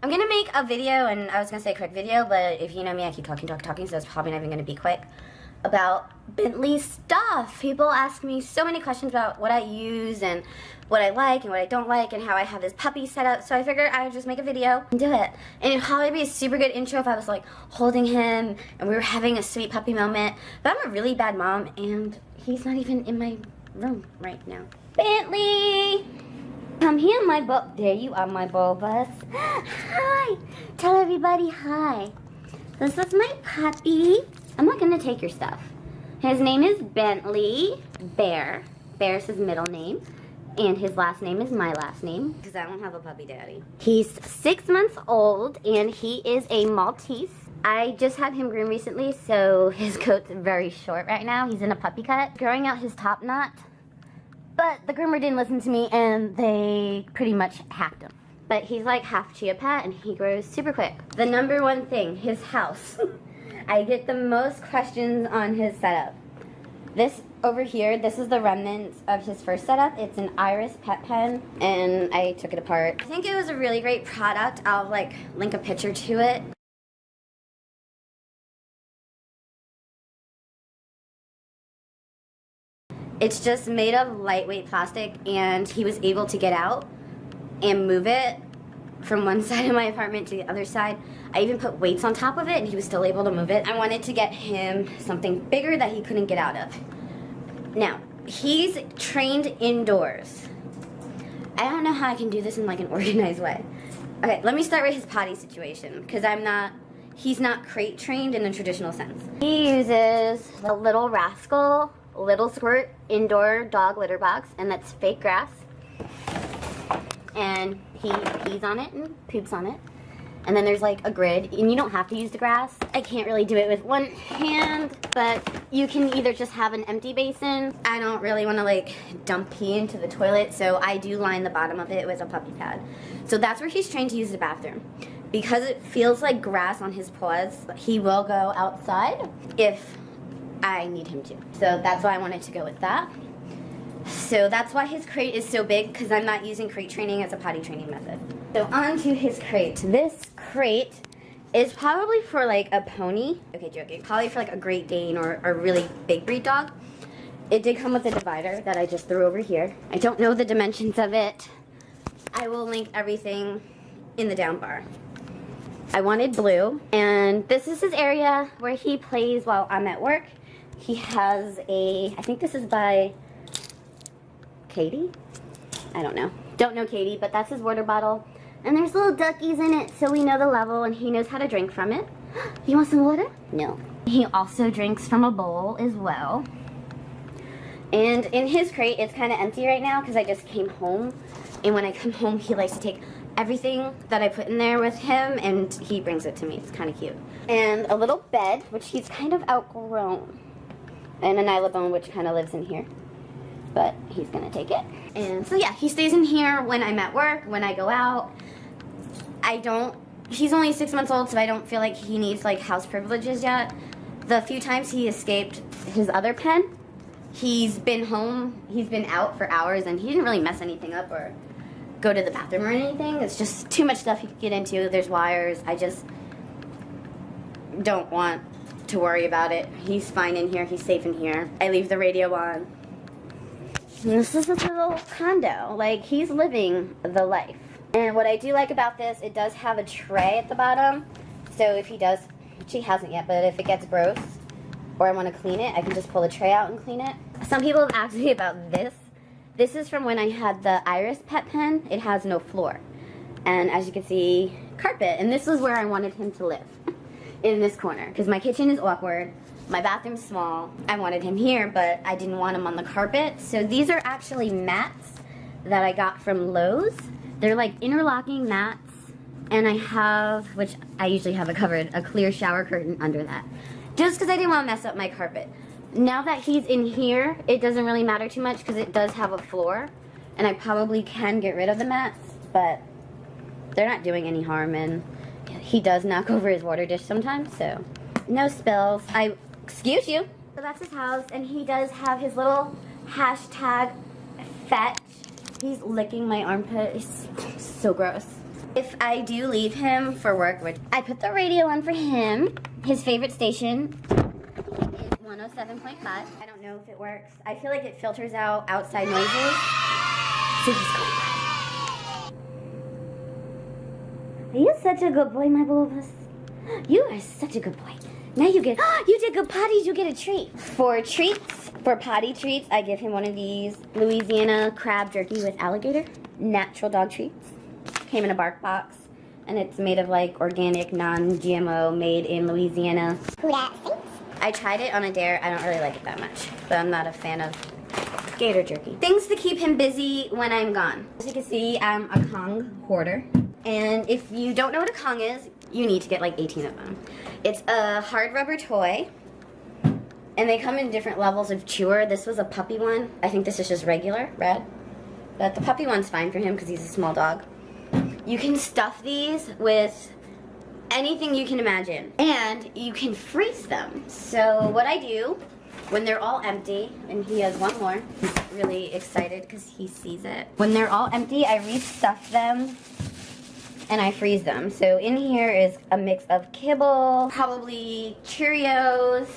I'm gonna make a video, and I was gonna say a quick video, but if you know me, I keep talking, so it's probably not even gonna be quick, about Bentley stuff. People ask me so many questions about what I use and what I like and what I don't like and how I have this puppy set up, so I figured I would just make a video and do it. And it'd probably be a super good intro if I was like holding him and we were having a sweet puppy moment, but I'm a really bad mom and he's not even in my room right now. Bentley! Come here, my there you are, my bulbous. Hi! Tell everybody hi. This is my puppy. I'm not gonna take your stuff. His name is Bentley Bear. Bear's his middle name. And his last name is my last name, because I don't have a puppy daddy. He's 6 months old, and he is a Maltese. I just had him groomed recently, so his coat's very short right now. He's in a puppy cut. Growing out his top knot. But the groomer didn't listen to me, and they pretty much hacked him. But he's like half Chia Pet, and he grows super quick. The number one thing, his house. I get the most questions on his setup. This over here, this is the remnants of his first setup. It's an Iris pet pen, and I took it apart. I think it was a really great product. I'll like link a picture to it. It's just made of lightweight plastic, and he was able to get out and move it from one side of my apartment to the other side. I even put weights on top of it, and he was still able to move it. I wanted to get him something bigger that he couldn't get out of. Now, he's trained indoors. I don't know how I can do this in like an organized way. Okay, let me start with his potty situation, because he's not crate trained in the traditional sense. He uses the Little Rascal Little Squirt indoor dog litter box, and that's fake grass. And he pees on it and poops on it. And then there's like a grid, and you don't have to use the grass. I can't really do it with one hand, but you can either just have an empty basin. I don't really want to like dump pee into the toilet, so I do line the bottom of it with a puppy pad. So that's where he's trained to use the bathroom. Because it feels like grass on his paws, he will go outside if I need him to. So that's why I wanted to go with that. So that's why his crate is so big, because I'm not using crate training as a potty training method. So on to his crate. This crate is probably for like a pony. Okay, joking. Probably for like a Great Dane or a really big breed dog. It did come with a divider that I just threw over here. I don't know the dimensions of it. I will link everything in the down bar. I wanted blue, and this is his area where he plays while I'm at work. He has a, I think this is by Katie? I don't know. Don't know Katie, but that's his water bottle. And there's little duckies in it, so we know the level, and he knows how to drink from it. You want some water? No. He also drinks from a bowl as well. And in his crate, it's kind of empty right now because I just came home. And when I come home, he likes to take everything that I put in there with him, and he brings it to me. It's kind of cute. And a little bed, which he's kind of outgrown. And a nylabone, which kind of lives in here. But he's gonna take it. And so yeah, he stays in here when I'm at work, when I go out. He's only 6 months old, so I don't feel like he needs like house privileges yet. The few times he escaped his other pen, he's been home, he's been out for hours, and he didn't really mess anything up or go to the bathroom or anything. It's just too much stuff he could get into. There's wires. I just don't want to worry about it. He's fine in here. He's safe in here. I leave the radio on. And this is his little condo. Like, he's living the life. And what I do like about this, it does have a tray at the bottom. So if he does, which he hasn't yet, but if it gets gross or I want to clean it, I can just pull the tray out and clean it. Some people have asked me about this. This is from when I had the Iris pet pen. It has no floor. And as you can see, carpet. And this is where I wanted him to live. In this corner. Because my kitchen is awkward. My bathroom's small. I wanted him here, but I didn't want him on the carpet. So these are actually mats that I got from Lowe's. They're like interlocking mats. And I have, which I usually have it covered, a clear shower curtain under that. Just because I didn't want to mess up my carpet. Now that he's in here, it doesn't really matter too much because it does have a floor. And I probably can get rid of the mats, but they're not doing any harm. And he does knock over his water dish sometimes, so no spills. Excuse you. So that's his house, and he does have his little hashtag fetch. He's licking my armpit. It's so gross. If I do leave him for work, which I put the radio on for him, his favorite station is 107.5. I don't know if it works. I feel like it filters out outside noises. So he's going by. You're such a good boy, my bulbous. You are such a good boy. Now you did good potties, you get a treat. For treats, for potty treats, I give him one of these Louisiana crab jerky with alligator. Natural dog treats. Came in a bark box, and it's made of like organic, non-GMO, made in Louisiana. I tried it on a dare. I don't really like it that much, but I'm not a fan of gator jerky. Things to keep him busy when I'm gone. As you can see, I'm a Kong hoarder. And if you don't know what a Kong is, you need to get like 18 of them. It's a hard rubber toy, and they come in different levels of chewer. This was a puppy one. I think this is just regular, red. But the puppy one's fine for him because he's a small dog. You can stuff these with anything you can imagine, and you can freeze them. So what I do, when they're all empty, and he has one more, he's really excited because he sees it. When they're all empty, I restuff them and I freeze them. So in here is a mix of kibble, probably Cheerios,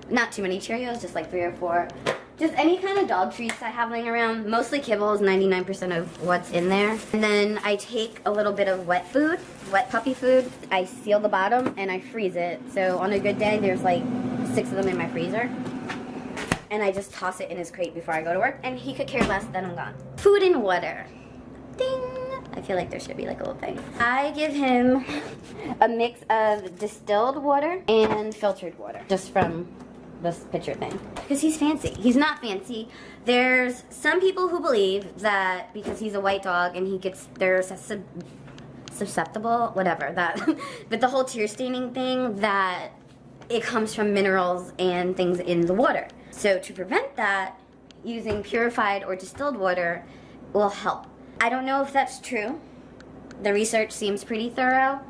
not too many Cheerios, just like 3 or 4. Just any kind of dog treats I have laying around. Mostly kibble is 99% of what's in there. And then I take a little bit of wet food, wet puppy food. I seal the bottom and I freeze it. So on a good day, there's like 6 of them in my freezer. And I just toss it in his crate before I go to work. And he could care less, then I'm gone. Food and water. Ding! I feel like there should be like a little thing. I give him a mix of distilled water and filtered water. Just from this picture thing. Because he's fancy. He's not fancy. There's some people who believe that because he's a white dog and they're susceptible, whatever, that, but the whole tear staining thing, that it comes from minerals and things in the water. So to prevent that, using purified or distilled water will help. I don't know if that's true. The research seems pretty thorough.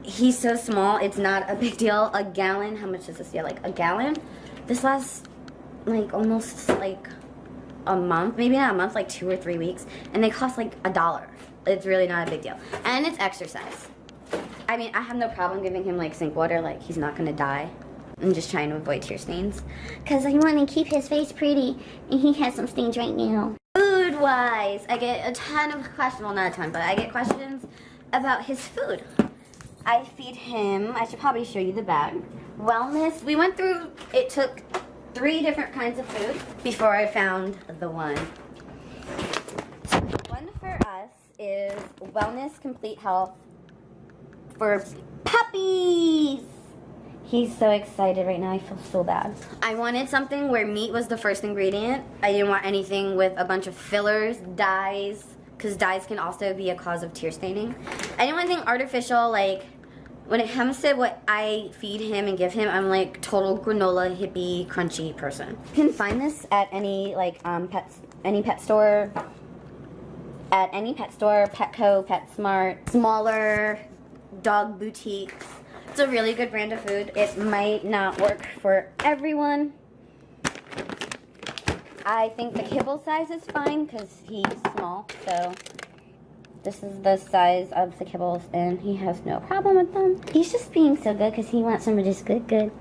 He's so small, it's not a big deal. A gallon, how much does this feel like? A gallon? This lasts like almost like a month, maybe not a month, like 2 or 3 weeks. And they cost like $1. It's really not a big deal. And it's exercise. I mean, I have no problem giving him like sink water, like he's not gonna die. I'm just trying to avoid tear stains. Cause I want to keep his face pretty, and he has some stains right now. Food-wise, I get a ton of questions, well not a ton, but I get questions about his food. I feed him, I should probably show you the bag. Wellness, we went through, it took 3 different kinds of food before I found the one. One for us is Wellness Complete Health for puppies. He's so excited right now, I feel so bad. I wanted something where meat was the first ingredient. I didn't want anything with a bunch of fillers, dyes, because dyes can also be a cause of tear staining. I didn't want anything artificial, like, when it comes to what I feed him and give him, I'm like total granola, hippie, crunchy person. You can find this at any, like, any pet store, Petco, PetSmart, smaller dog boutiques. It's a really good brand of food. It might not work for everyone. I think the kibble size is fine because he's small. So this is the size of the kibbles and he has no problem with them. He's just being so good because he wants some of this good.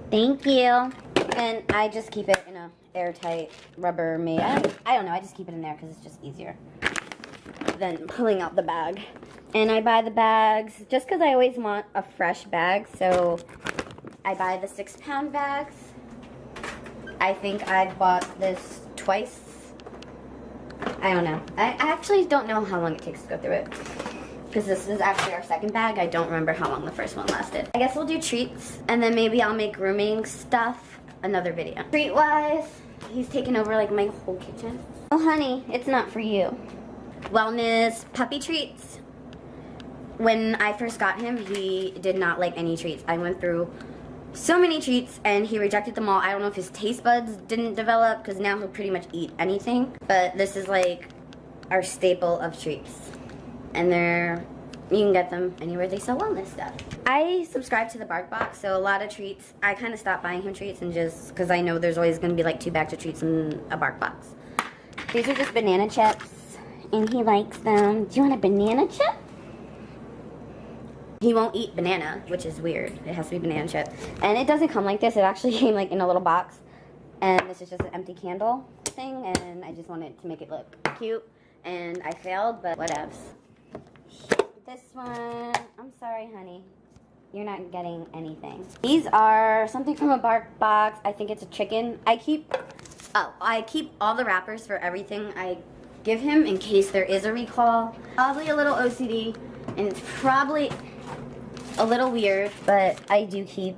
Thank you. And I just keep it in a airtight Rubbermaid. I don't know. I just keep it in there because it's just easier than pulling out the bag. And I buy the bags just because I always want a fresh bag, so I buy the 6-pound bags. I think I've bought this twice. I don't know. I actually don't know how long it takes to go through it. Because this is actually our 2nd bag. I don't remember how long the first one lasted. I guess we'll do treats, and then maybe I'll make grooming stuff another video. Treat-wise, he's taken over like my whole kitchen. Oh honey, it's not for you. Wellness puppy treats. When I first got him, he did not like any treats. I went through so many treats and he rejected them all. I don't know if his taste buds didn't develop because now he'll pretty much eat anything. But this is like our staple of treats. And you can get them anywhere they sell wellness stuff. I subscribe to the Bark Box, so a lot of treats, I kind of stopped buying him treats and just, because I know there's always going to be like 2 bags of treats in a Bark Box. These are just banana chips and he likes them. Do you want a banana chip? He won't eat banana, which is weird. It has to be banana chip. And it doesn't come like this. It actually came like in a little box. And this is just an empty candle thing, and I just wanted to make it look cute. And I failed, but whatevs. This one, I'm sorry, honey. You're not getting anything. These are something from a bark box. I think it's a chicken. I keep all the wrappers for everything I give him in case there is a recall. Probably a little OCD, and it's probably a little weird, but I do keep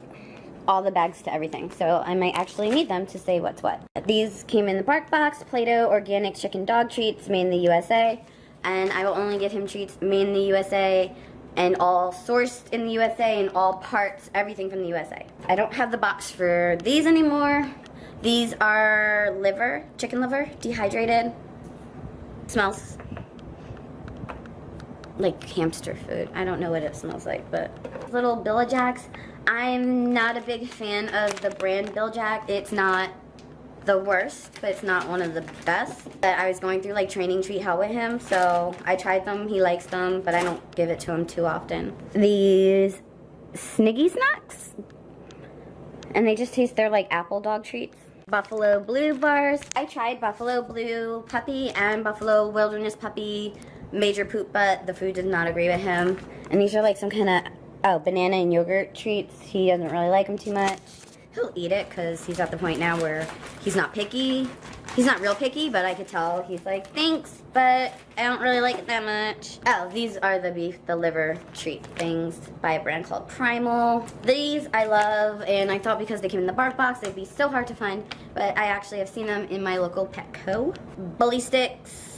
all the bags to everything, so I might actually need them to say what's what. These came in the bark box, Play-Doh organic chicken dog treats made in the USA, and I will only give him treats made in the USA and all sourced in the USA and all parts, everything from the USA. I don't have the box for these anymore. These are liver, chicken liver, dehydrated. Smells like hamster food. I don't know what it smells like, but little Billa Jacks. I'm not a big fan of the brand Bill Jack. It's not the worst, but it's not one of the best. But I was going through like training treat hell with him, so I tried them. He likes them, but I don't give it to him too often. These Sniggy Snacks, and they just taste, they're like apple dog treats. Buffalo Blue bars. I tried Buffalo Blue Puppy and Buffalo Wilderness Puppy Major Poop Butt. The food did not agree with him. And these are like some kind of banana and yogurt treats. He doesn't really like them too much. He'll eat it because he's at the point now where he's not picky. He's not real picky, but I could tell he's like, thanks, but I don't really like it that much. Oh, these are the liver treat things by a brand called Primal. These I love, and I thought because they came in the bark box, they'd be so hard to find, but I actually have seen them in my local Petco. Bully sticks.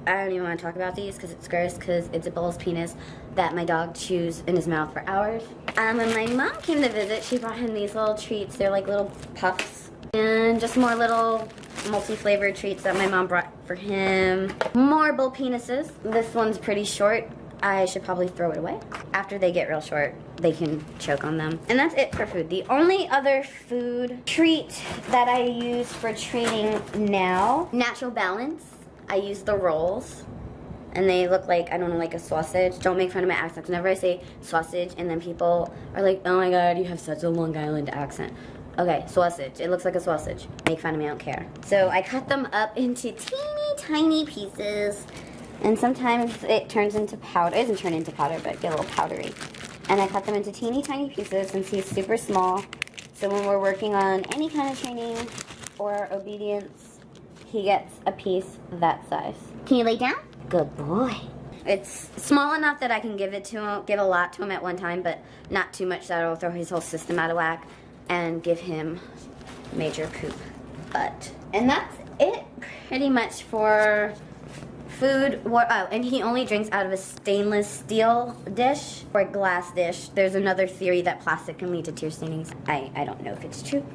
I don't even want to talk about these because it's gross, because it's a bull's penis that my dog chews in his mouth for hours. When my mom came to visit, she brought him these little treats. They're like little puffs. And just more little multi-flavored treats that my mom brought for him. More bull penises. This one's pretty short. I should probably throw it away. After they get real short, they can choke on them. And that's it for food. The only other food treat that I use for training now, Natural Balance. I use the rolls. And they look like, I don't know, like a sausage. Don't make fun of my accent. Whenever I say sausage and then people are like, oh my god, you have such a Long Island accent. Okay, sausage. It looks like a sausage. Make fun of me, I don't care. So I cut them up into teeny tiny pieces. And sometimes it turns into powder. It doesn't turn into powder, but get a little powdery. And I cut them into teeny tiny pieces since he's super small. So when we're working on any kind of training or obedience, he gets a piece that size. Can you lay down? Good boy. It's small enough that I can give it to him, give a lot to him at one time, but not too much that it'll throw his whole system out of whack and give him major poop butt. And that's it pretty much for food. Oh, and he only drinks out of a stainless steel dish or a glass dish. There's another theory that plastic can lead to tear stainings. I don't know if it's true.